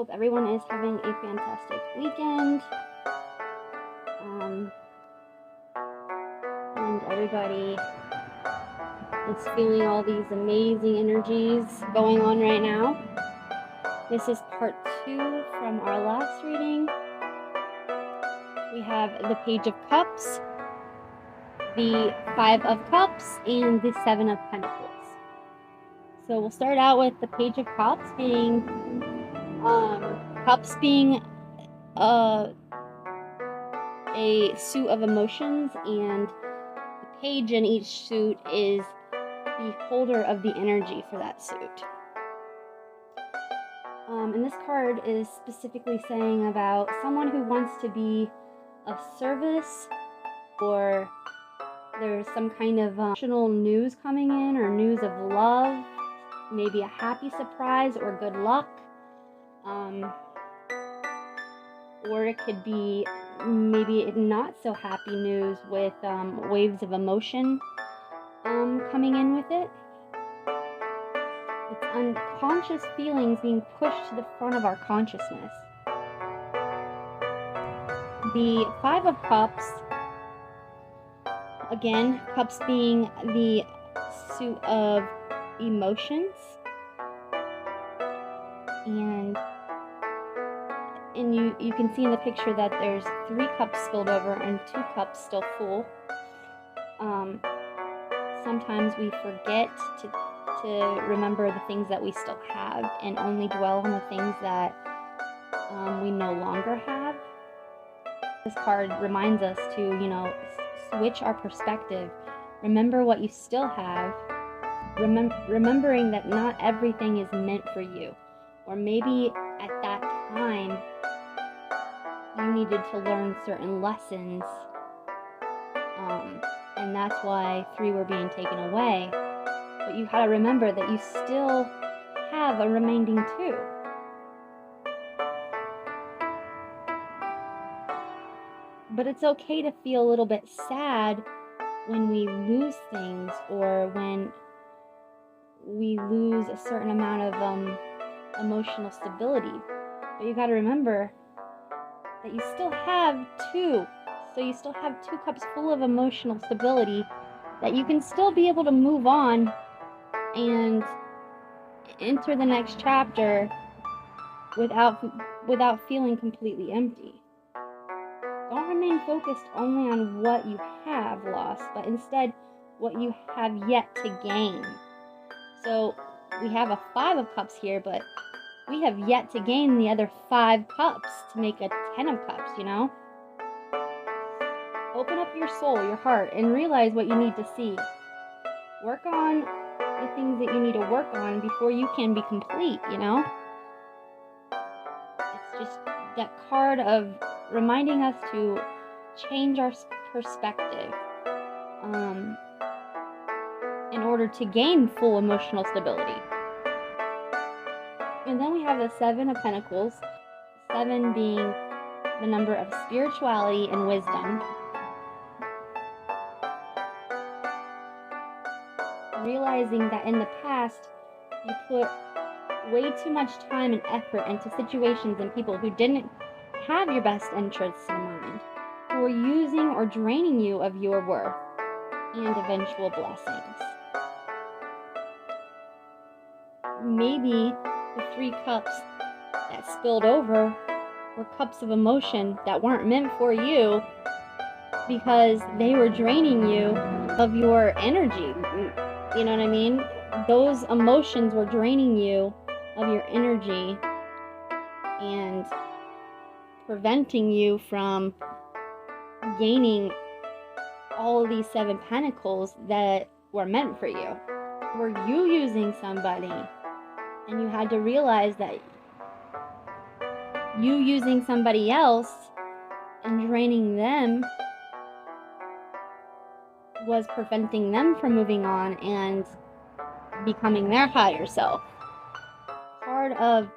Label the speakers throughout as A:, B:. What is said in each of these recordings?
A: hope everyone is having a fantastic weekend. And everybody is feeling all these amazing energies going on right now. This is part 2 from our last reading. We have the Page of Cups, the 5 of Cups, and the 7 of Pentacles. So we'll start out with the Page of Cups being a suit of emotions, and the page in each suit is the holder of the energy for that suit. And this card is specifically saying about someone who wants to be of service, or there's some kind of emotional news coming in, or news of love, maybe a happy surprise or good luck, or it could be maybe not so happy news with waves of emotion coming in with it. It's unconscious feelings being pushed to the front of our consciousness. The 5 of Cups, again, cups being the suit of emotions, and you can see in the picture that there's 3 cups spilled over and 2 cups still full. Sometimes we forget to remember the things that we still have and only dwell on the things that we no longer have. This card reminds us to, switch our perspective. Remember what you still have. Remembering that not everything is meant for you. Or maybe at that time, you needed to learn certain lessons. And that's why 3 were being taken away. But you gotta remember that you still have a remaining 2. But it's okay to feel a little bit sad when we lose things, or when we lose a certain amount of emotional stability. But you gotta remember that you still have 2. So you still have 2 cups full of emotional stability, that you can still be able to move on and enter the next chapter without feeling completely empty. Don't remain focused only on what you have lost, but instead what you have yet to gain. So we have a 5 of Cups here, but we have yet to gain the other 5 cups to make a 10 of Cups, Open up your soul, your heart, and realize what you need to see. Work on the things that you need to work on before you can be complete, It's just that card of reminding us to change our perspective in order to gain full emotional stability. And then we have the 7 of Pentacles, 7 being the number of spirituality and wisdom. Realizing that in the past, you put way too much time and effort into situations and people who didn't have your best interests in mind, who were using or draining you of your worth and eventual blessings. Maybe the 3 cups that spilled over were cups of emotion that weren't meant for you because they were draining you of your energy. You know what I mean? Those emotions were draining you of your energy and preventing you from gaining all of these 7 pentacles that were meant for you. Were you using somebody and you had to realize that you using somebody else and draining them was preventing them from moving on and becoming their higher self. Part of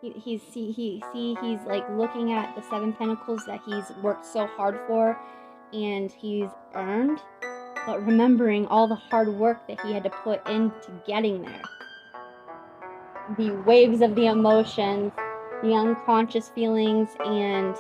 A: he's like looking at the 7 pentacles that he's worked so hard for and he's earned, but remembering all the hard work that he had to put into getting there. The waves of the emotions, the unconscious feelings and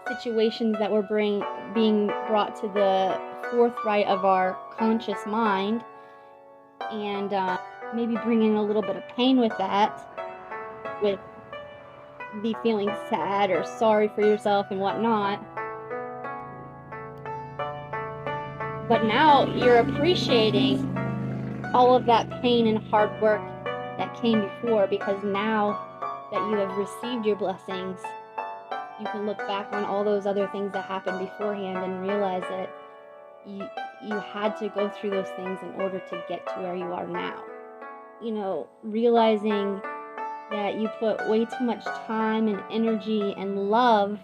A: situations that were being brought to the forthright of our conscious mind, and maybe bringing a little bit of pain with that, with the feeling sad or sorry for yourself and whatnot. But now you're appreciating all of that pain and hard work that came before, because now that you have received your blessings, you can look back on all those other things that happened beforehand and realize that you had to go through those things in order to get to where you are now. You know, realizing that you put way too much time and energy and love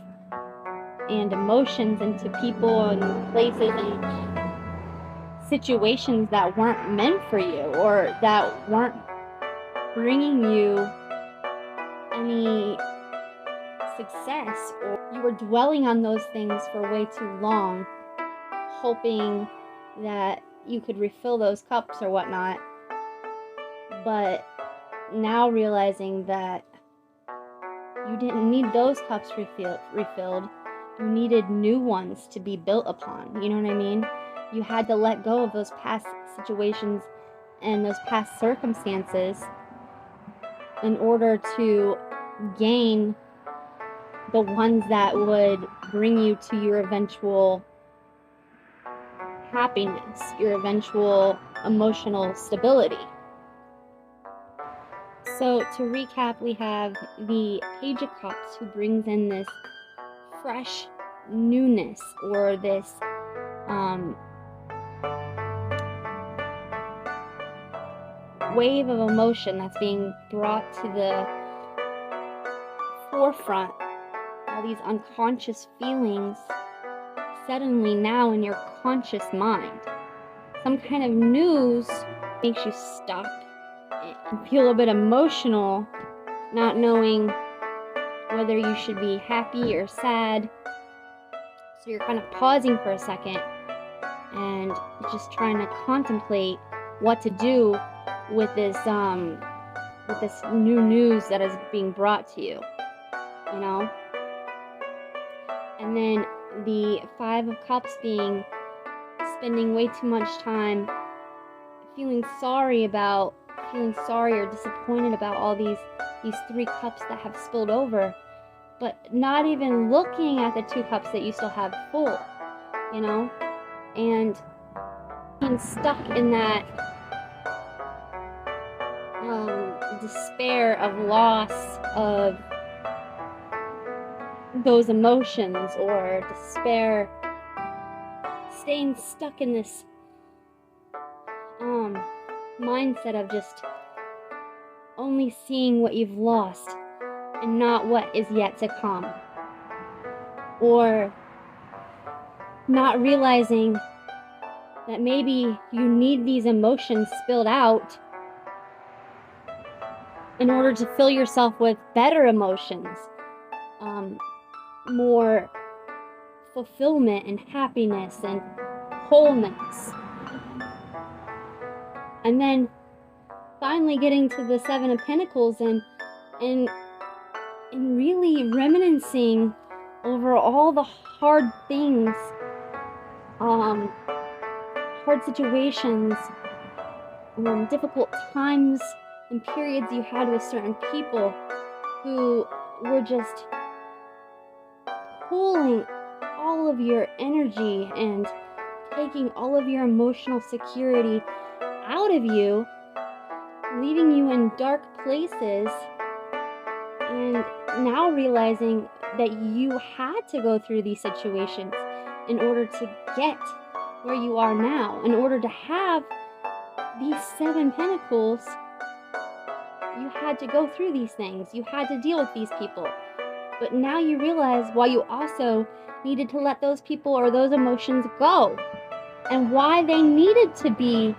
A: and emotions into people and places and situations that weren't meant for you, or that weren't bringing you any success, or you were dwelling on those things for way too long, hoping that you could refill those cups or whatnot, but now realizing that you didn't need those cups refilled, you needed new ones to be built upon. You know what I mean? You had to let go of those past situations and those past circumstances in order to gain the ones that would bring you to your eventual happiness, your eventual emotional stability. So to recap, we have the Page of Cups, who brings in this fresh newness, or this wave of emotion that's being brought to the forefront. All these unconscious feelings suddenly now in your conscious mind. Some kind of news makes you stop and feel a bit emotional, not knowing whether you should be happy or sad. So you're kind of pausing for a second and just trying to contemplate what to do with this new news that is being brought to you, you know? And then the Five of Cups being spending way too much time feeling sorry or disappointed about all these three cups that have spilled over, but not even looking at the two cups that you still have full, you know? And being stuck in that despair of loss of those emotions, or despair, staying stuck in this mindset of just only seeing what you've lost and not what is yet to come, or not realizing that maybe you need these emotions spilled out in order to fill yourself with better emotions, more fulfillment and happiness and wholeness. And then finally getting to the Seven of Pentacles and really reminiscing over all the hard things, hard situations, difficult times and periods you had with certain people who were just pulling all of your energy and taking all of your emotional security out of you, leaving you in dark places, and now realizing that you had to go through these situations in order to get where you are now. In order to have these Seven Pentacles, you had to go through these things. You had to deal with these people. But now you realize why you also needed to let those people or those emotions go, and why they needed to be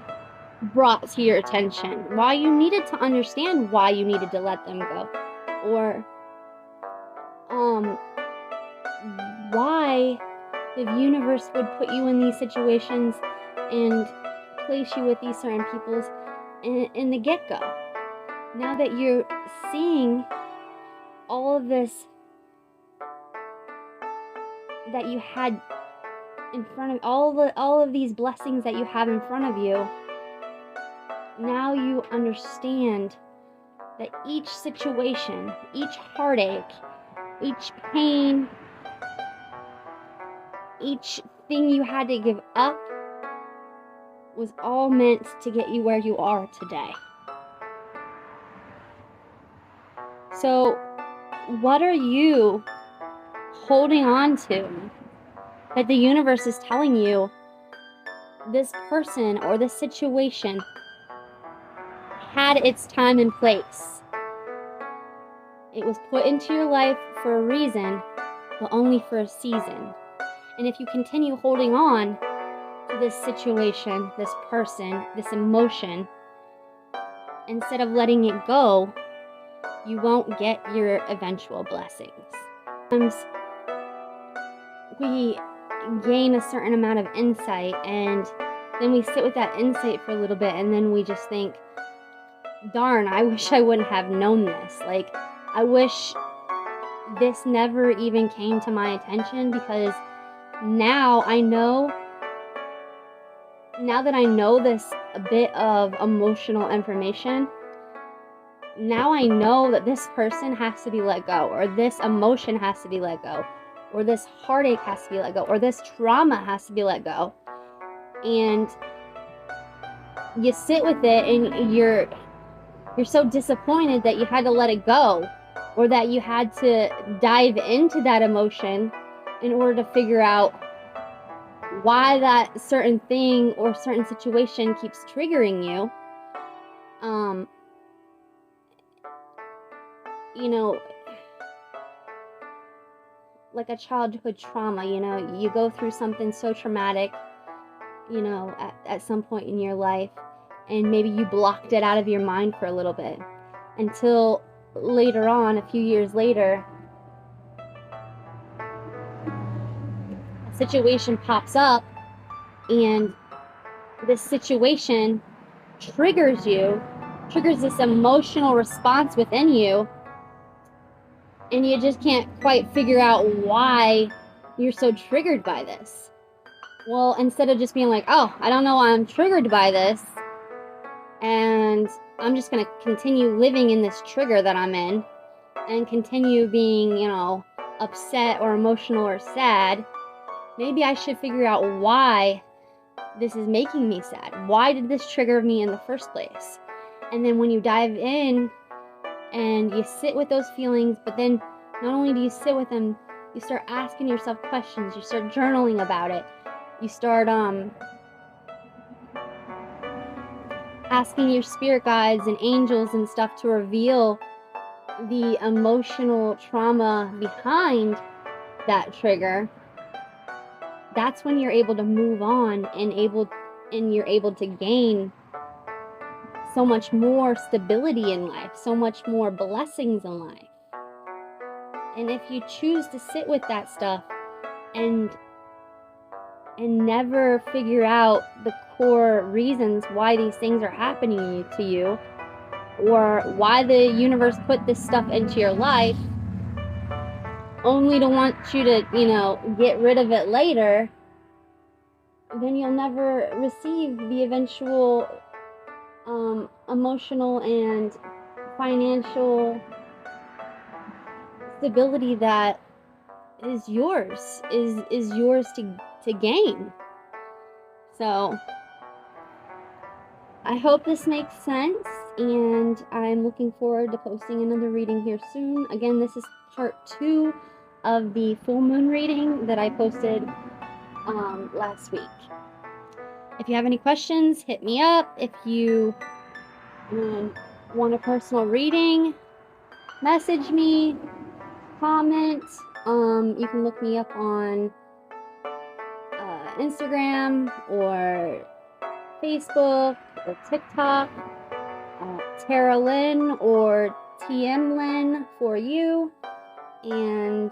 A: brought to your attention, why you needed to understand why you needed to let them go, or why the universe would put you in these situations and place you with these certain peoples in the get-go. now that you're seeing all of this that you had in front of all of these blessings that you have in front of you, now you understand that each situation, each heartache, each pain, each thing you had to give up was all meant to get you where you are today. So, what are you holding on to that the universe is telling you this person or this situation had its time and place? It was put into your life for a reason, but only for a season. And if you continue holding on to this situation, this person, this emotion, instead of letting it go, you won't get your eventual blessings. Sometimes we gain a certain amount of insight, and then we sit with that insight for a little bit, and then we just think, darn, I wish I wouldn't have known this. Like, I wish this never even came to my attention, because now that I know this a bit of emotional information, now I know that this person has to be let go, or this emotion has to be let go, or this heartache has to be let go, or this trauma has to be let go. And you sit with it, and you're so disappointed that you had to let it go, or that you had to dive into that emotion in order to figure out why that certain thing or certain situation keeps triggering you. Like a childhood trauma, you go through something so traumatic, at some point in your life, and maybe you blocked it out of your mind for a little bit, until later on, a few years later, a situation pops up, and this situation triggers this emotional response within you, and you just can't quite figure out why you're so triggered by this. Well, instead of just being like, oh, I don't know why I'm triggered by this, and I'm just going to continue living in this trigger that I'm in, and continue being, upset or emotional or sad, maybe I should figure out why this is making me sad. Why did this trigger me in the first place? And then when you dive in and you sit with those feelings, but then not only do you sit with them, you start asking yourself questions, you start journaling about it, you start asking your spirit guides and angels and stuff to reveal the emotional trauma behind that trigger. That's when you're able to move on, and you're able to gain so much more stability in life, so much more blessings in life. And if you choose to sit with that stuff and never figure out the core reasons why these things are happening to you, or why the universe put this stuff into your life, only to want you to, get rid of it later, then you'll never receive the eventual emotional and financial stability that is yours to gain. So I hope this makes sense, and I'm looking forward to posting another reading here soon. Again, this is part 2 of the full moon reading that I posted last week. If you have any questions, hit me up. If you want a personal reading, message me, comment. You can look me up on Instagram or Facebook or TikTok, Tara Lynn or TM Lynn for you. And,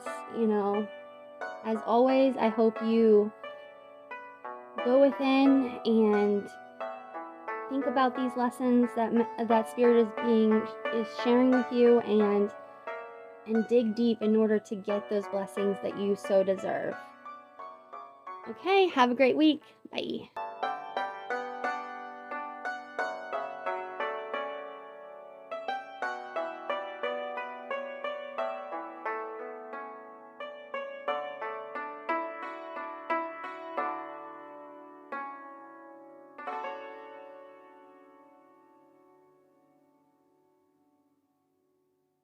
A: as always, I hope you go within and think about these lessons that Spirit is sharing with you, and dig deep in order to get those blessings that you so deserve. Okay, have a great week. Bye.